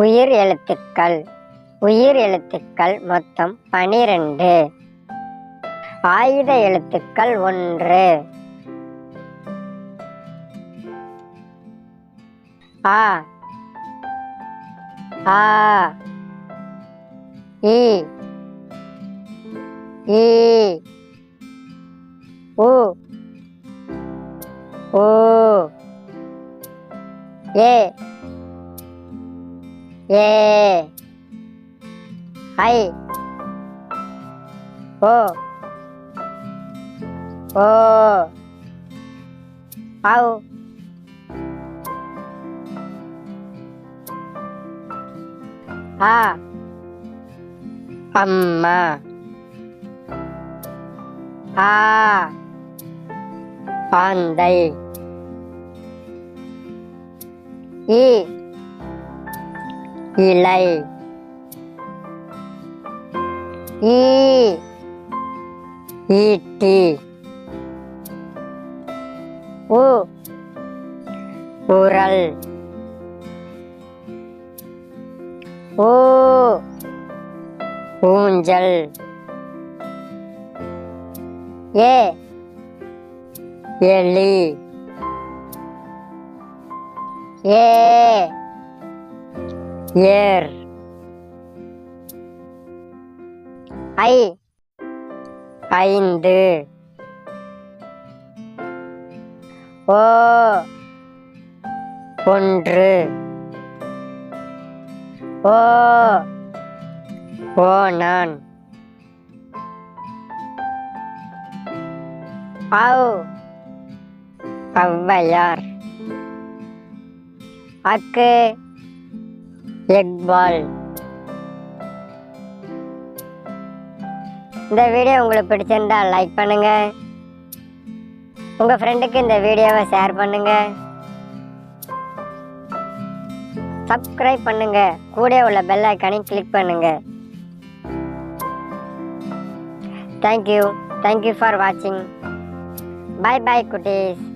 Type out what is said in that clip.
உயிர் எழுத்துக்கள். உயிர் எழுத்துக்கள் மொத்தம் 12. ஆயுத எழுத்துக்கள் 1. ஆ ஆ இ ஈ உ ஊ ஏ ஏ ஐ ஓ ஓ ஔ ஆ அம்மா ஆ ஆந்தை இ இலை ஈ ஈட்டி உ உரல் ஊ ஊஞ்சல் ஏ எலி ஏ ஏர் ஐ 5 ஓ 1 ஓ ஓநான் ஔ ஔவையார் அக்கு எக்பால். இந்த வீடியோ உங்களுக்கு பிடிச்சிருந்தா லைக் பண்ணுங்க, உங்க ஃப்ரெண்டுக்கு இந்த வீடியோவை ஷேர் பண்ணுங்க, சப்ஸ்கிரைப் பண்ணுங்க, கூட உள்ள பெல் ஐகானை கிளிக் பண்ணுங்க. தேங்க்யூ ஃபார் வாட்சிங். பை பை குட்டீஸ்.